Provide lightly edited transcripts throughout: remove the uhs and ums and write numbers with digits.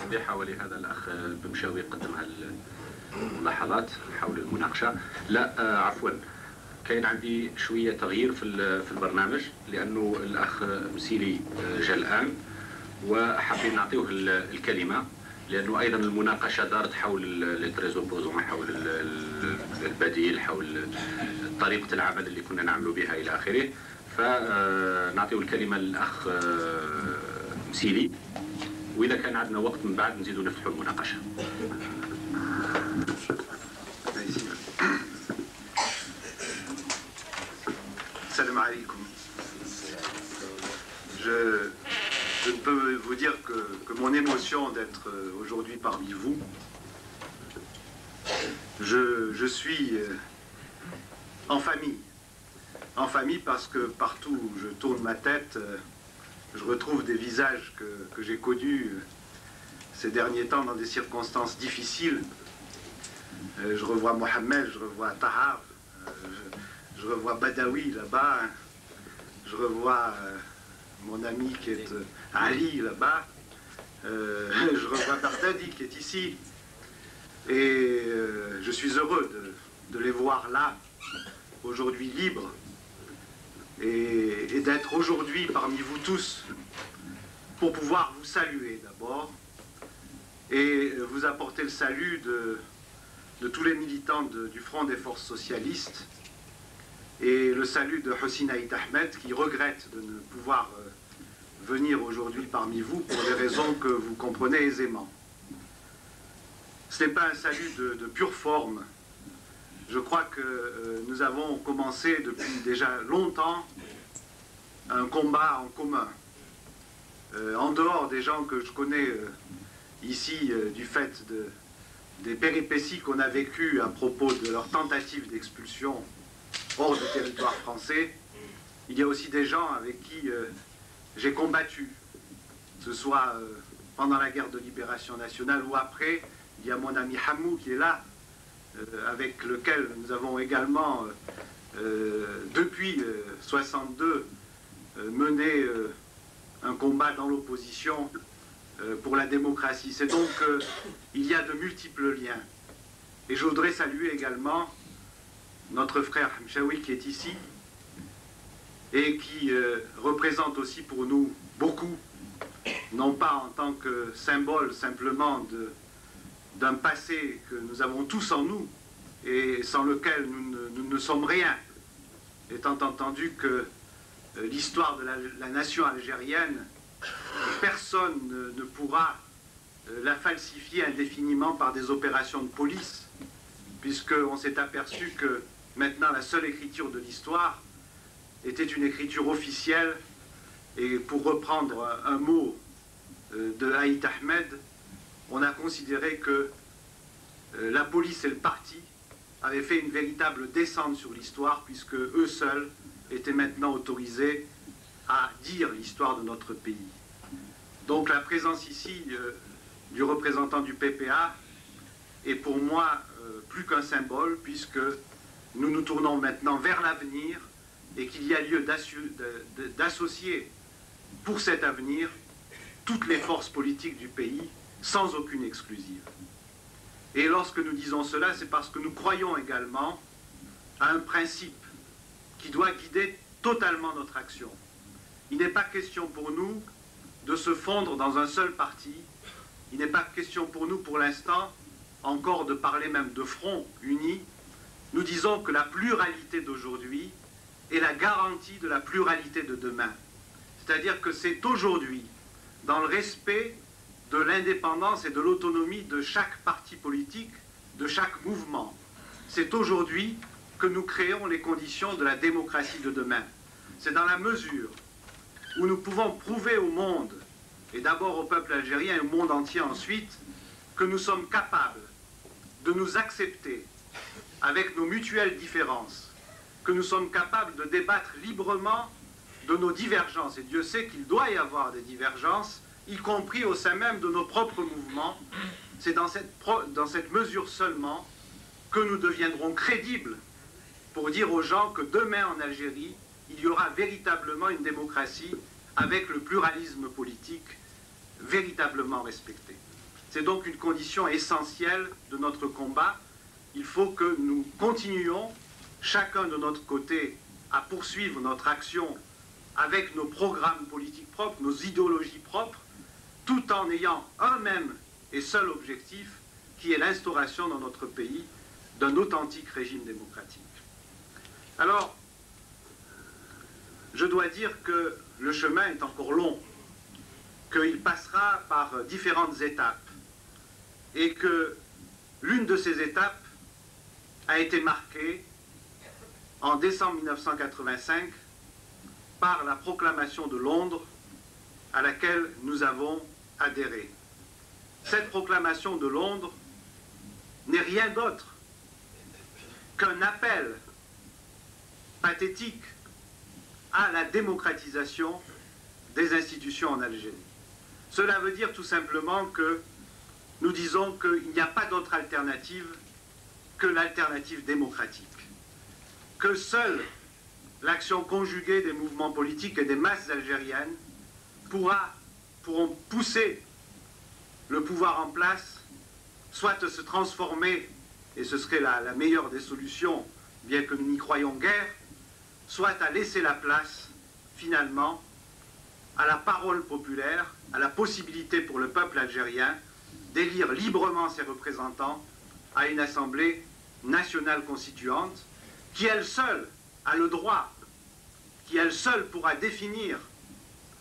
واضحة، ولهذا الأخ بمشاوي قدم الملاحظات حول المناقشة. لا عفوا، كاين عندي شوية تغيير في البرنامج، لأنه الأخ مسيلي جاء الآن وحابين نعطيه الكلمة، لأنه أيضا المناقشة دارت حول البريزوبوزون، حول البديل، حول طريقة العمل اللي كنا نعملوا بها إلى آخره. فنعطيه الكلمة للأخ مسيلي، وإذا كان عندنا وقت من بعد نزيدوا نفتحوا المناقشة. Salam alaikum. Je ne peux vous dire que mon émotion d'être aujourd'hui parmi vous, je suis en famille. En famille parce que partout où je tourne ma tête, je retrouve des visages que j'ai connus ces derniers temps dans des circonstances difficiles. Je revois Mohamed, je revois Tahar, je revois Badawi là-bas, je revois mon ami qui est Ali là-bas, je revois Baghdadi qui est ici, et je suis heureux de les voir là, aujourd'hui libres, et d'être aujourd'hui parmi vous tous pour pouvoir vous saluer d'abord, et vous apporter le salut de tous les militants du Front des Forces Socialistes, et le salut de Hossein Aït Ahmed, qui regrette de ne pouvoir venir aujourd'hui parmi vous pour des raisons que vous comprenez aisément. Ce n'est pas un salut de pure forme. Je crois que nous avons commencé depuis déjà longtemps un combat en commun. En dehors des gens que je connais ici, du fait des péripéties qu'on a vécues à propos de leur tentative d'expulsion hors du territoire français, il y a aussi des gens avec qui j'ai combattu, que ce soit pendant la guerre de libération nationale ou après. Il y a mon ami Hamou qui est là, avec lequel nous avons également, depuis 62, mené un combat dans l'opposition pour la démocratie. C'est donc il y a de multiples liens. Et je voudrais saluer également notre frère Mchaoui qui est ici et qui représente aussi pour nous beaucoup, non pas en tant que symbole simplement d'un passé que nous avons tous en nous et sans lequel nous ne sommes rien, étant entendu que l'histoire de la nation algérienne, personne ne pourra la falsifier indéfiniment par des opérations de police, puisqu'on s'est aperçu que maintenant la seule écriture de l'histoire était une écriture officielle, et pour reprendre un mot de Aït Ahmed, on a considéré que la police et le parti avaient fait une véritable descente sur l'histoire, puisque eux seuls étaient maintenant autorisés à dire l'histoire de notre pays. Donc la présence ici du représentant du PPA est pour moi plus qu'un symbole, puisque nous nous tournons maintenant vers l'avenir et qu'il y a lieu d'associer pour cet avenir toutes les forces politiques du pays, sans aucune exclusive. Et lorsque nous disons cela, c'est parce que nous croyons également à un principe qui doit guider totalement notre action. Il n'est pas question pour nous de se fondre dans un seul parti. Il n'est pas question pour nous, pour l'instant, encore de parler même de front uni. Nous disons que la pluralité d'aujourd'hui est la garantie de la pluralité de demain. C'est-à-dire que c'est aujourd'hui, dans le respect de l'indépendance et de l'autonomie de chaque parti politique, de chaque mouvement, c'est aujourd'hui que nous créons les conditions de la démocratie de demain. C'est dans la mesure où nous pouvons prouver au monde, et d'abord au peuple algérien et au monde entier ensuite, que nous sommes capables de nous accepter avec nos mutuelles différences, que nous sommes capables de débattre librement de nos divergences. Et Dieu sait qu'il doit y avoir des divergences, y compris au sein même de nos propres mouvements. C'est dans cette mesure seulement que nous deviendrons crédibles pour dire aux gens que demain en Algérie, il y aura véritablement une démocratie avec le pluralisme politique véritablement respecté. C'est donc une condition essentielle de notre combat. Il faut que nous continuions, chacun de notre côté, à poursuivre notre action avec nos programmes politiques propres, nos idéologies propres, tout en ayant un même et seul objectif, qui est l'instauration dans notre pays d'un authentique régime démocratique. Alors, je dois dire que le chemin est encore long, qu'il passera par différentes étapes, et que l'une de ces étapes a été marquée en décembre 1985 par la proclamation de Londres à laquelle nous avons adhéré. Cette proclamation de Londres n'est rien d'autre qu'un appel pathétique à la démocratisation des institutions en Algérie. Cela veut dire tout simplement que nous disons qu'il n'y a pas d'autre alternative que l'alternative démocratique, que seule l'action conjuguée des mouvements politiques et des masses algériennes pourront pousser le pouvoir en place, soit à se transformer, et ce serait la meilleure des solutions, bien que nous n'y croyons guère, soit à laisser la place, finalement, à la parole populaire, à la possibilité pour le peuple algérien d'élire librement ses représentants à une assemblée nationale constituante, qui elle seule a le droit, qui elle seule pourra définir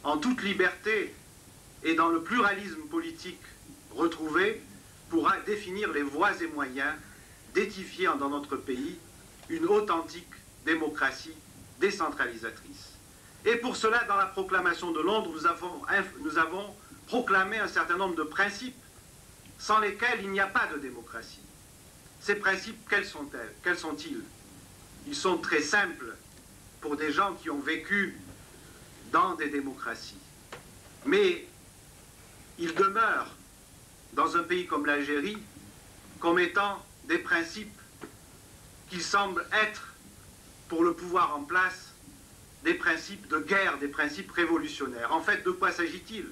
en toute liberté et dans le pluralisme politique retrouvé, pourra définir les voies et moyens d'édifier dans notre pays une authentique démocratie décentralisatrice. Et pour cela, dans la proclamation de Londres, nous avons proclamé un certain nombre de principes sans lesquels il n'y a pas de démocratie. Ces principes, quels sont-ils? Ils sont très simples pour des gens qui ont vécu dans des démocraties. Mais ils demeurent, dans un pays comme l'Algérie, comme étant des principes qui semblent être, pour le pouvoir en place, des principes de guerre, des principes révolutionnaires. En fait, de quoi s'agit-il?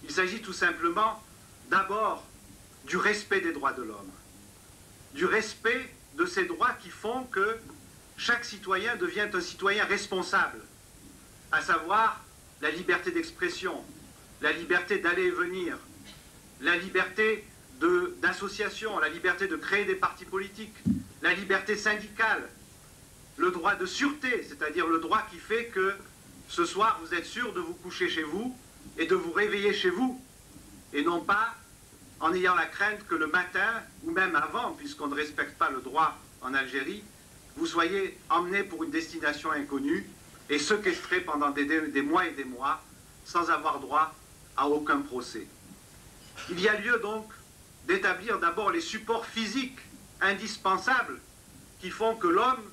Il s'agit tout simplement, d'abord, du respect des droits de l'homme, du respect de ces droits qui font que chaque citoyen devient un citoyen responsable, à savoir la liberté d'expression, la liberté d'aller et venir, la liberté d'association, la liberté de créer des partis politiques, la liberté syndicale, le droit de sûreté, c'est-à-dire le droit qui fait que ce soir vous êtes sûr de vous coucher chez vous et de vous réveiller chez vous, et non pas en ayant la crainte que le matin, ou même avant, puisqu'on ne respecte pas le droit en Algérie, vous soyez emmené pour une destination inconnue et séquestré pendant des mois et des mois sans avoir droit à aucun procès. Il y a lieu donc d'établir d'abord les supports physiques indispensables qui font que l'homme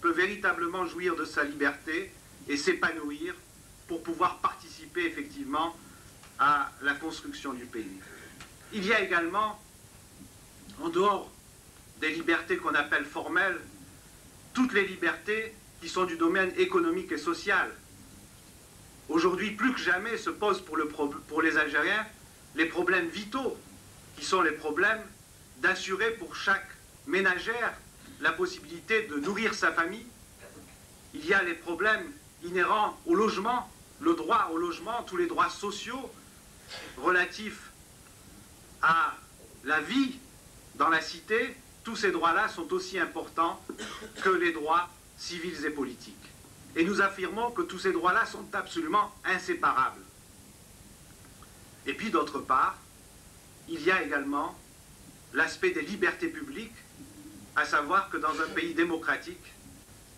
peut véritablement jouir de sa liberté et s'épanouir pour pouvoir participer effectivement à la construction du pays. Il y a également, en dehors des libertés qu'on appelle formelles, toutes les libertés qui sont du domaine économique et social. Aujourd'hui, plus que jamais, se posent pour les Algériens les problèmes vitaux, qui sont les problèmes d'assurer pour chaque ménagère la possibilité de nourrir sa famille. Il y a les problèmes inhérents au logement, le droit au logement, tous les droits sociaux relatifs à la vie dans la cité. Tous ces droits-là sont aussi importants que les droits civils et politiques. Et nous affirmons que tous ces droits-là sont absolument inséparables. Et puis d'autre part, il y a également l'aspect des libertés publiques, à savoir que dans un pays démocratique,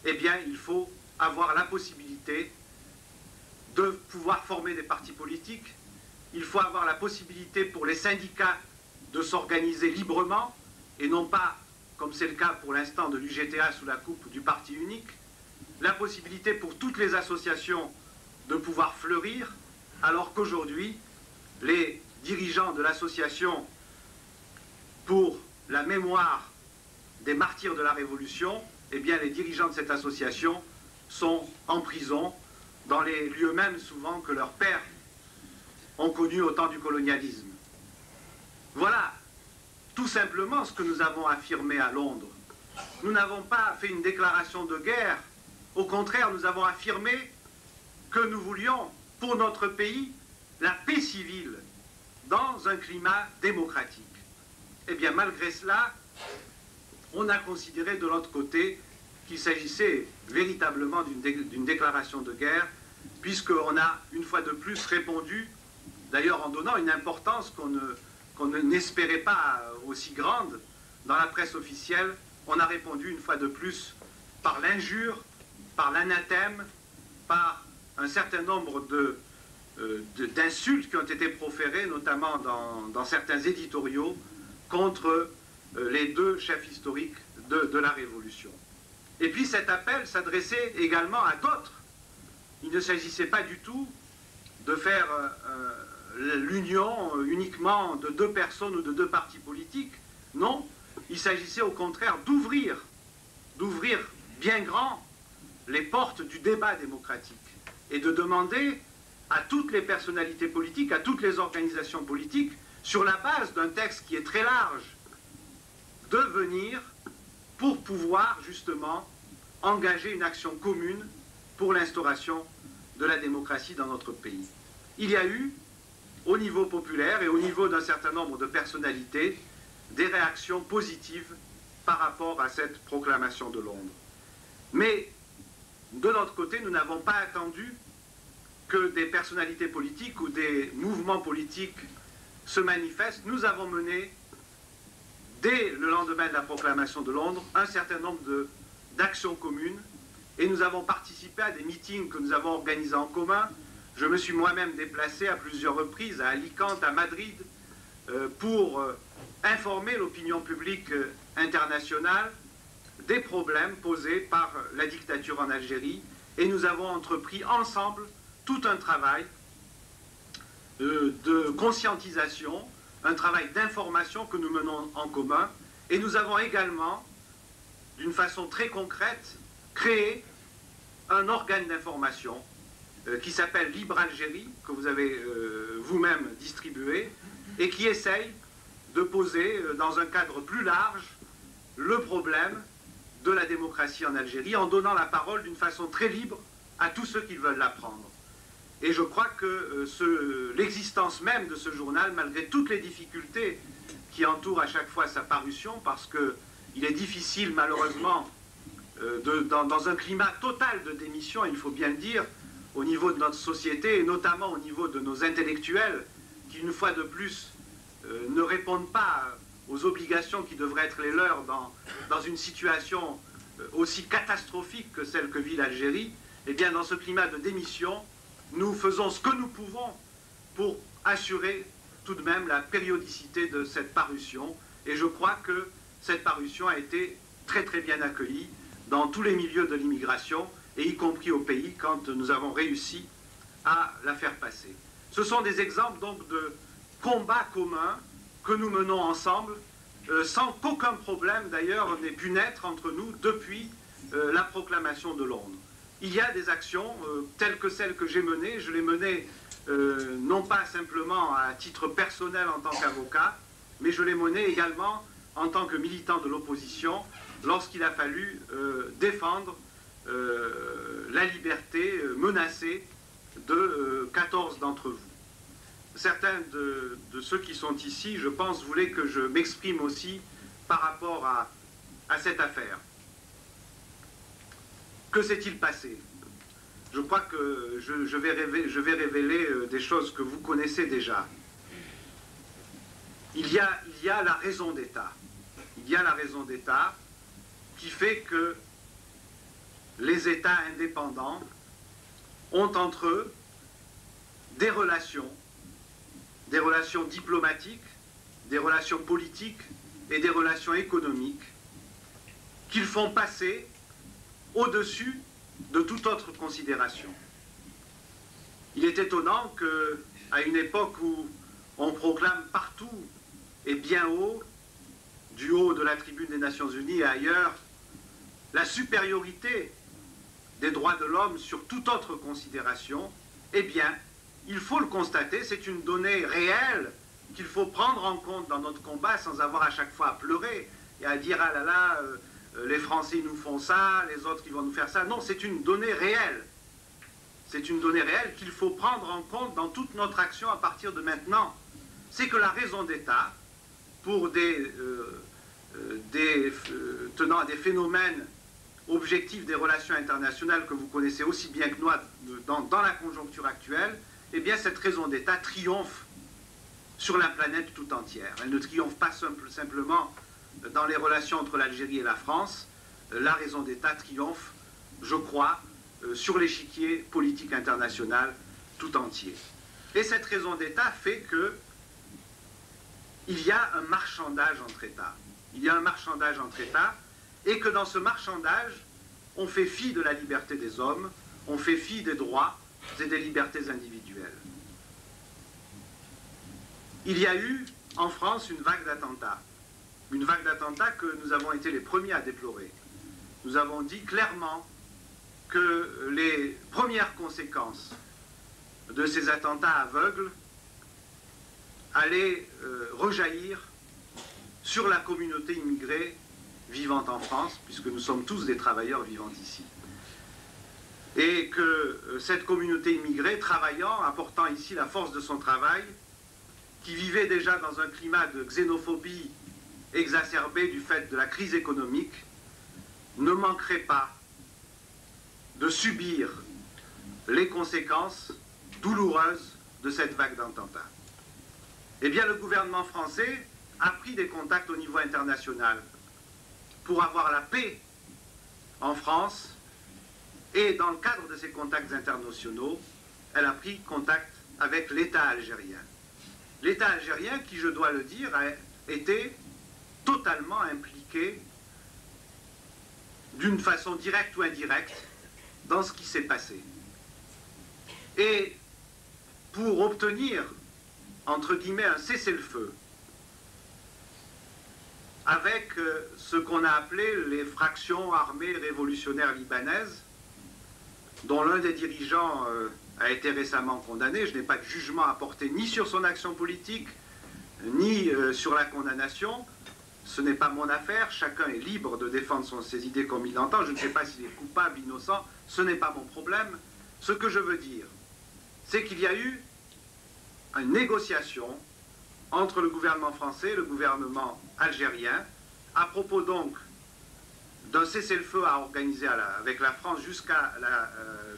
eh bien, il faut avoir la possibilité de pouvoir former des partis politiques, il faut avoir la possibilité pour les syndicats de s'organiser librement, et non pas, comme c'est le cas pour l'instant de l'UGTA sous la coupe du parti unique, la possibilité pour toutes les associations de pouvoir fleurir, alors qu'aujourd'hui, les dirigeants de l'association pour la mémoire des martyrs de la Révolution, eh bien les dirigeants de cette association sont en prison, dans les lieux mêmes souvent que leurs pères ont connus au temps du colonialisme. Voilà tout simplement ce que nous avons affirmé à Londres. Nous n'avons pas fait une déclaration de guerre. Au contraire, nous avons affirmé que nous voulions, pour notre pays, la paix civile dans un climat démocratique. Eh bien, malgré cela, on a considéré de l'autre côté qu'il s'agissait véritablement d'une déclaration de guerre, puisqu'on a, une fois de plus, répondu, d'ailleurs en donnant une importance qu'on n'espérait pas aussi grande dans la presse officielle, on a répondu une fois de plus par l'injure, par l'anathème, par un certain nombre d'insultes qui ont été proférées, notamment dans certains éditoriaux, contre les deux chefs historiques de la Révolution. Et puis cet appel s'adressait également à d'autres. Il ne s'agissait pas du tout de faire l'union uniquement de deux personnes ou de deux partis politiques. Non, il s'agissait au contraire d'ouvrir bien grand les portes du débat démocratique et de demander à toutes les personnalités politiques, à toutes les organisations politiques, sur la base d'un texte qui est très large, de venir pour pouvoir justement engager une action commune pour l'instauration de la démocratie dans notre pays. Il y a eu, au niveau populaire et au niveau d'un certain nombre de personnalités, des réactions positives par rapport à cette proclamation de Londres. Mais, de notre côté, nous n'avons pas attendu que des personnalités politiques ou des mouvements politiques se manifestent. Nous avons mené, dès le lendemain de la proclamation de Londres, un certain nombre d'actions communes et nous avons participé à des meetings que nous avons organisés en commun. Je me suis moi-même déplacé à plusieurs reprises à Alicante, à Madrid, pour informer l'opinion publique internationale des problèmes posés par la dictature en Algérie et nous avons entrepris ensemble tout un travail de conscientisation, un travail d'information que nous menons en commun et nous avons également, d'une façon très concrète, créé un organe d'information qui s'appelle Libre Algérie, que vous avez vous-même distribué, et qui essaye de poser dans un cadre plus large le problème de la démocratie en Algérie, en donnant la parole d'une façon très libre à tous ceux qui veulent la prendre. Et je crois que l'existence même de ce journal, malgré toutes les difficultés qui entourent à chaque fois sa parution, parce qu'il est difficile malheureusement, dans un climat total de démission, il faut bien le dire, au niveau de notre société et notamment au niveau de nos intellectuels, qui une fois de plus ne répondent pas aux obligations qui devraient être les leurs dans une situation aussi catastrophique que celle que vit l'Algérie, et bien dans ce climat de démission, nous faisons ce que nous pouvons pour assurer tout de même la périodicité de cette parution. Et je crois que cette parution a été très très bien accueillie dans tous les milieux de l'immigration, et y compris au pays, quand nous avons réussi à la faire passer. Ce sont des exemples donc de combats communs que nous menons ensemble, sans qu'aucun problème d'ailleurs n'ait pu naître entre nous depuis la proclamation de Londres. Il y a des actions telles que celles que j'ai menées. Je les menais non pas simplement à titre personnel en tant qu'avocat, mais je les menais également en tant que militant de l'opposition lorsqu'il a fallu défendre la liberté menacée de 14 d'entre vous. Certains de ceux qui sont ici, je pense, voulaient que je m'exprime aussi par rapport à cette affaire. Que s'est-il passé? Je crois que je vais révéler des choses que vous connaissez déjà. Il y a la raison d'État. Il y a la raison d'État qui fait que les États indépendants ont entre eux des relations diplomatiques, des relations politiques et des relations économiques qu'ils font passer au-dessus de toute autre considération. Il est étonnant qu'à une époque où on proclame partout et bien haut, du haut de la tribune des Nations Unies et ailleurs, la supériorité des droits de l'homme sur toute autre considération, eh bien, il faut le constater, c'est une donnée réelle qu'il faut prendre en compte dans notre combat sans avoir à chaque fois à pleurer et à dire « Ah là là, les Français nous font ça, les autres ils vont nous faire ça ». Non, c'est une donnée réelle. C'est une donnée réelle qu'il faut prendre en compte dans toute notre action à partir de maintenant. C'est que la raison d'État, pour tenant à des phénomènes objectifs des relations internationales que vous connaissez aussi bien que moi dans la conjoncture actuelle, eh bien cette raison d'État triomphe sur la planète tout entière. Elle ne triomphe pas simplement dans les relations entre l'Algérie et la France. La raison d'État triomphe, je crois, sur l'échiquier politique international tout entier. Et cette raison d'État fait que il y a un marchandage entre États. Il y a un marchandage entre États, et que dans ce marchandage, on fait fi de la liberté des hommes, on fait fi des droits et des libertés individuelles. Il y a eu en France une vague d'attentats que nous avons été les premiers à déplorer. Nous avons dit clairement que les premières conséquences de ces attentats aveugles allaient rejaillir sur la communauté immigrée vivant en France, puisque nous sommes tous des travailleurs vivant ici. Et que cette communauté immigrée, travaillant, apportant ici la force de son travail, qui vivait déjà dans un climat de xénophobie exacerbé du fait de la crise économique, ne manquerait pas de subir les conséquences douloureuses de cette vague d'attentats. Eh bien, le gouvernement français a pris des contacts au niveau international pour avoir la paix en France, et dans le cadre de ces contacts internationaux, elle a pris contact avec l'État algérien. L'État algérien, qui, je dois le dire, a été totalement impliqué d'une façon directe ou indirecte dans ce qui s'est passé. Et pour obtenir, entre guillemets, un cessez-le-feu, avec ce qu'on a appelé les fractions armées révolutionnaires libanaises, dont l'un des dirigeants a été récemment condamné. Je n'ai pas de jugement à porter ni sur son action politique, ni sur la condamnation. Ce n'est pas mon affaire, chacun est libre de défendre ses idées comme il l'entend. Je ne sais pas s'il est coupable, innocent, ce n'est pas mon problème. Ce que je veux dire, c'est qu'il y a eu une négociation entre le gouvernement français et le gouvernement algérien, à propos donc d'un cessez-le-feu à organiser avec la France jusqu'à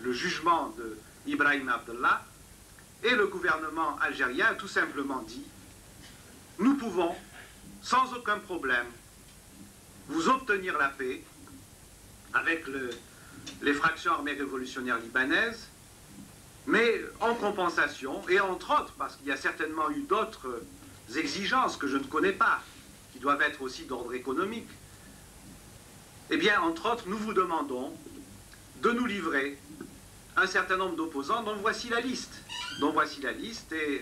le jugement d'Ibrahim Abdallah, et le gouvernement algérien a tout simplement dit « Nous pouvons, sans aucun problème, vous obtenir la paix avec les fractions armées révolutionnaires libanaises, mais en compensation, et entre autres, parce qu'il y a certainement eu d'autres exigences que je ne connais pas, qui doivent être aussi d'ordre économique, eh bien, entre autres, nous vous demandons de nous livrer un certain nombre d'opposants dont voici la liste. Et